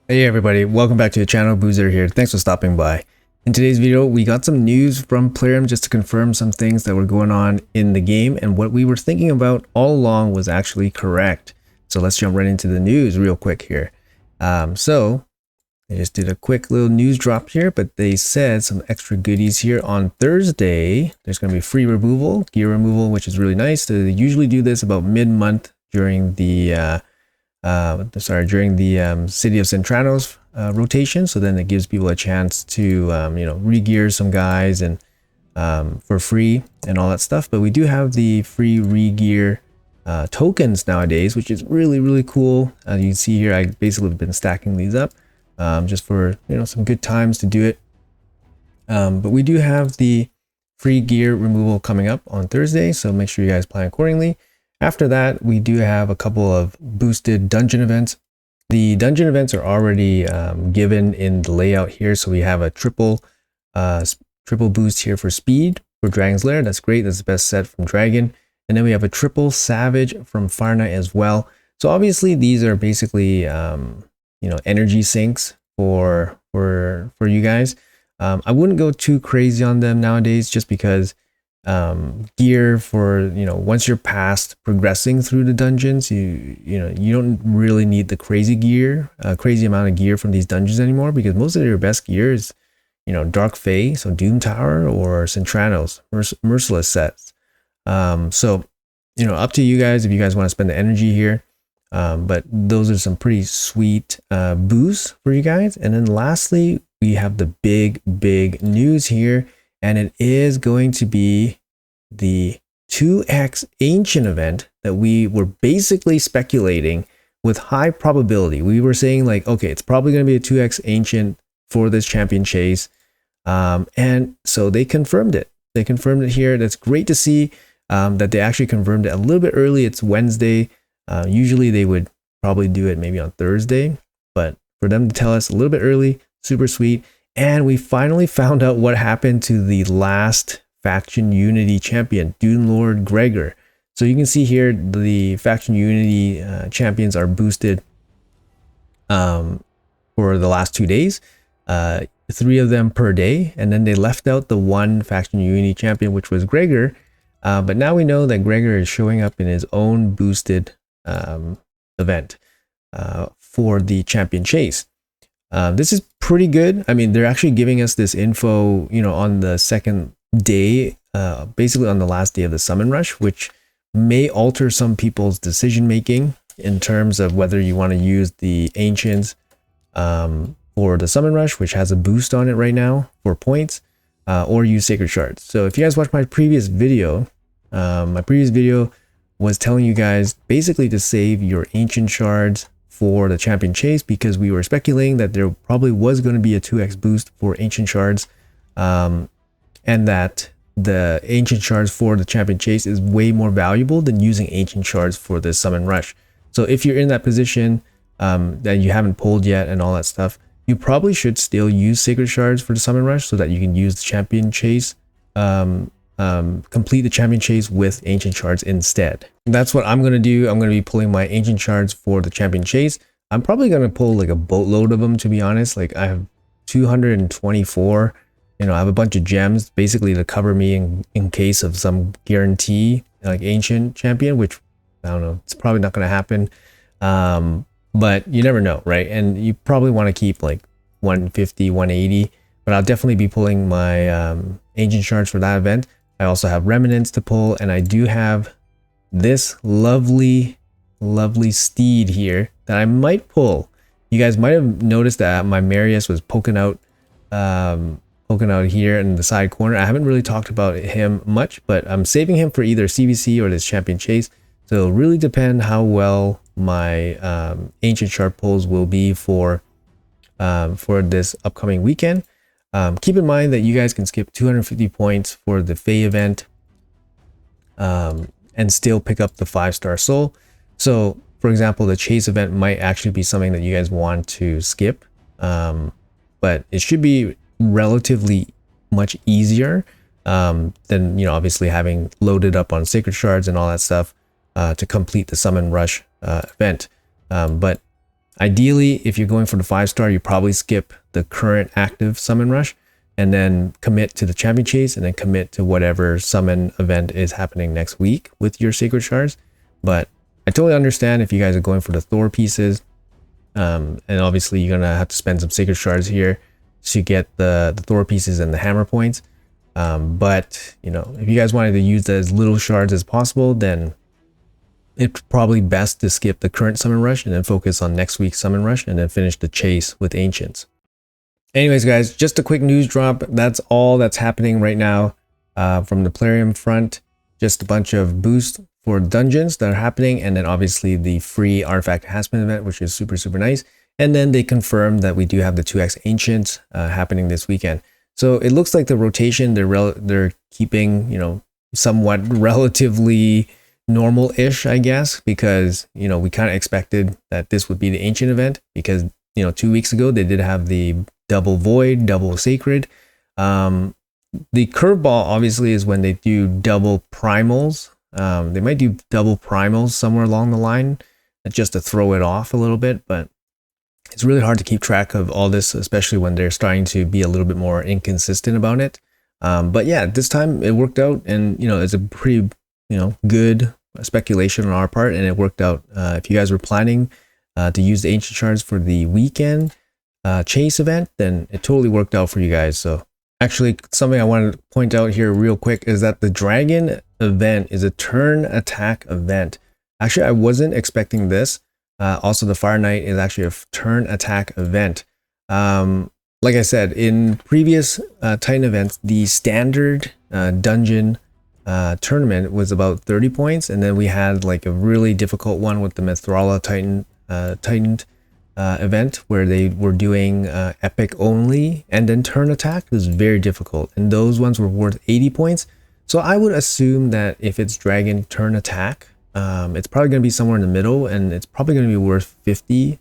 Hey everybody, welcome back to the channel. Boozer here. Thanks for stopping by. In today's video, we got some news from Plarium just to confirm some things that were going on in the game, and what we were thinking about all along was actually correct. So let's jump right into the news real quick here. So I just did a quick little news drop here, but they said some extra goodies here on Thursday. There's going to be free removal, gear removal, which is really nice. They usually do this about mid-month during the City of Centranos rotation. So then it gives people a chance to re-gear some guys and for free and all that stuff. But we do have the free re-gear tokens nowadays, which is really cool. As you can see here, I basically have been stacking these up just for some good times to do it. But we do have the free gear removal coming up on Thursday, so make sure you guys plan accordingly. After that, we do have a couple of boosted dungeon events. The dungeon events are already given in the layout here. So we have a triple boost here for speed for Dragon's Lair. That's great. That's the best set from Dragon. And then we have a triple savage from Fire Knight as well. So obviously these are basically energy sinks for you guys. I wouldn't go too crazy on them nowadays, just because gear for once you're past progressing through the dungeons, you don't really need the crazy amount of gear from these dungeons anymore, because most of your best gear is Dark Fae, so Doom Tower, or Centranos Merciless sets. So up to you guys if you guys want to spend the energy here, but those are some pretty sweet boosts for you guys. And then lastly, we have the big news here, and it is going to be the 2x Ancient event that we were basically speculating with high probability. We were saying like, okay, it's probably going to be a 2x Ancient for this champion chase. And so they confirmed it. They confirmed it here. That's great to see that they actually confirmed it a little bit early. It's Wednesday. Usually they would probably do it maybe on Thursday, but for them to tell us a little bit early, super sweet. And we finally found out what happened to the last Faction Unity champion, Dune Lord Gregor. So you can see here the Faction Unity champions are boosted for the last 2 days, 3 of them per day, and then they left out the one Faction Unity champion, which was Gregor. But now we know that Gregor is showing up in his own boosted event for the champion chase. This is pretty good. I mean, they're actually giving us this info, on the second day, basically on the last day of the summon rush, which may alter some people's decision making in terms of whether you want to use the ancients for the summon rush, which has a boost on it right now for points, or use sacred shards. So if you guys watched my previous video, was telling you guys basically to save your ancient shards for the champion chase, because we were speculating that there probably was going to be a 2x boost for ancient shards, and that the ancient shards for the champion chase is way more valuable than using ancient shards for the summon rush. So if you're in that position that you haven't pulled yet and all that stuff, you probably should still use sacred shards for the summon rush so that you can use the champion chase, complete the champion chase with ancient shards instead. That's what I'm going to do. I'm going to be pulling my ancient shards for the champion chase. I'm probably going to pull like a boatload of them, to be honest. Like I have 224, I have a bunch of gems basically to cover me in case of some guarantee like ancient champion, which I don't know, it's probably not going to happen. But you never know, right? And you probably want to keep like 150, 180, but I'll definitely be pulling my ancient shards for that event. I also have remnants to pull, and I do have this lovely steed here that I might pull. You guys might have noticed that my Marius was poking out here in the side corner. I haven't really talked about him much, but I'm saving him for either CVC or this champion chase. So it'll really depend how well my ancient shard pulls will be for this upcoming weekend. Keep in mind that you guys can skip 250 points for the Fae event and still pick up the 5-star soul. So for example, the chase event might actually be something that you guys want to skip, but it should be relatively much easier than obviously having loaded up on sacred shards and all that stuff to complete the summon rush event. But Ideally, if you're going for the 5-star, you probably skip the current active summon rush and then commit to the champion chase and then commit to whatever summon event is happening next week with your sacred shards. But I totally understand if you guys are going for the Thor pieces. And obviously you're gonna have to spend some sacred shards here to get the Thor pieces and the hammer points. But you know, if you guys wanted to use as little shards as possible, then it's probably best to skip the current summon rush and then focus on next week's summon rush and then finish the chase with ancients. Anyways, guys, just a quick news drop. That's all that's happening right now from the Plarium front. Just a bunch of boosts for dungeons that are happening, and then obviously the free artifact enhancement event, which is super nice. And then they confirmed that we do have the 2x ancients happening this weekend. So it looks like the rotation they're keeping, you know, somewhat relatively normal-ish, I guess, because, you know, we kind of expected that this would be the ancient event because, you know, 2 weeks ago they did have the double void, double sacred. The curveball obviously is when they do double primals. They might do double primals somewhere along the line just to throw it off a little bit, but it's really hard to keep track of all this, especially when they're starting to be a little bit more inconsistent about it. But yeah, this time it worked out, and you know, it's a pretty, you know, good speculation on our part, and it worked out. If you guys were planning to use the ancient shards for the weekend chase event, then it totally worked out for you guys. So actually, something I wanted to point out here real quick is that the dragon event is a turn attack event. Actually, I wasn't expecting this. Also, the Fire Knight is actually a turn attack event. Like I said, in previous Titan events, the standard dungeon tournament was about 30 points, and then we had like a really difficult one with the Mithrala Titan event where they were doing epic only and then turn attack. It was very difficult, and those ones were worth 80 points. So I would assume that if it's dragon turn attack, it's probably going to be somewhere in the middle, and it's probably going to be worth 50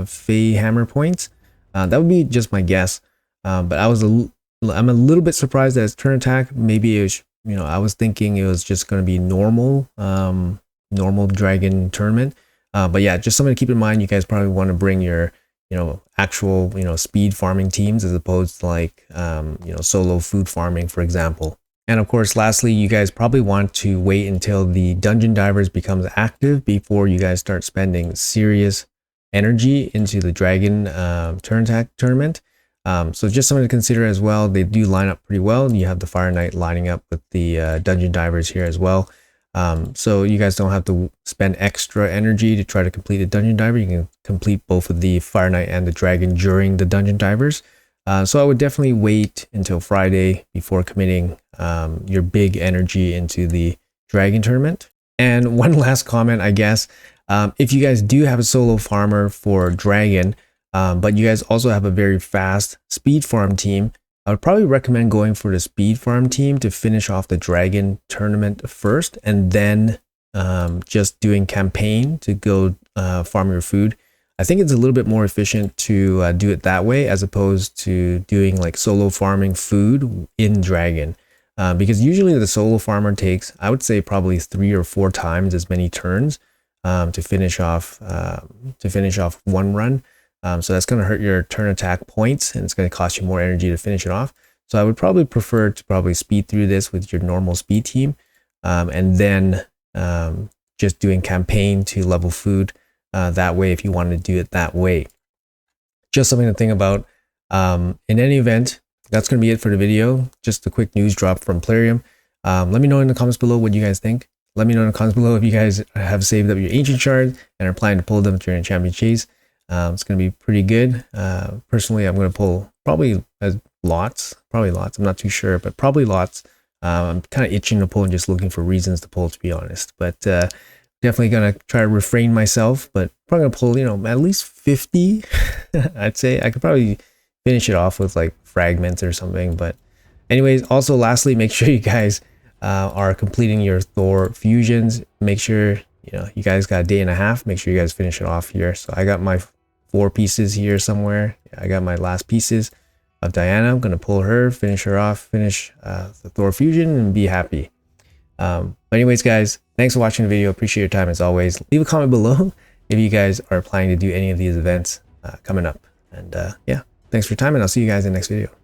Fey hammer points. That would be just my guess. But I'm a little bit surprised that it's turn attack. Maybe it was, you know, I was thinking it was just going to be normal dragon tournament. But yeah, just something to keep in mind. You guys probably want to bring your, you know, actual, you know, speed farming teams as opposed to like, you know, solo food farming, for example. And of course, lastly, you guys probably want to wait until the Dungeon Divers becomes active before you guys start spending serious energy into the Dragon turn attack tournament. So just something to consider as well. They do line up pretty well. You have the Fire Knight lining up with the Dungeon Divers here as well. So you guys don't have to spend extra energy to try to complete the Dungeon Diver. You can complete both of the Fire Knight and the Dragon during the Dungeon Divers. So I would definitely wait until Friday before committing your big energy into the Dragon tournament. And one last comment, I guess, if you guys do have a solo farmer for Dragon, but you guys also have a very fast speed farm team, I would probably recommend going for the speed farm team to finish off the Dragon tournament first, and then just doing campaign to go farm your food. I think it's a little bit more efficient to do it that way as opposed to doing like solo farming food in Dragon. Because usually the solo farmer takes, I would say, probably 3 or 4 times as many turns to finish off one run. So that's going to hurt your turn attack points, and it's going to cost you more energy to finish it off. So I would probably prefer to probably speed through this with your normal speed team, and then just doing campaign to level food that way if you want to do it that way. Just something to think about. In any event, that's going to be it for the video. Just a quick news drop from Plarium. Let me know in the comments below what you guys think. Let me know in the comments below if you guys have saved up your ancient shards and are planning to pull them during a champion chase. It's going to be pretty good. Personally, I'm going to pull probably lots. I'm not too sure, but probably lots. I'm kind of itching to pull and just looking for reasons to pull, to be honest. But definitely going to try to refrain myself, but probably going to pull, you know, at least 50. I'd say I could probably finish it off with like fragments or something. But anyways, also lastly, make sure you guys are completing your Thor fusions. Make sure, you know, you guys got a day and a half. Make sure you guys finish it off here. So I got my 4 pieces here somewhere. I got my last pieces of Diana. I'm going to pull her, finish her off, finish the Thor fusion, and be happy. But anyways, guys, thanks for watching the video. Appreciate your time as always. Leave a comment below if you guys are planning to do any of these events coming up. And yeah, thanks for your time, and I'll see you guys in the next video.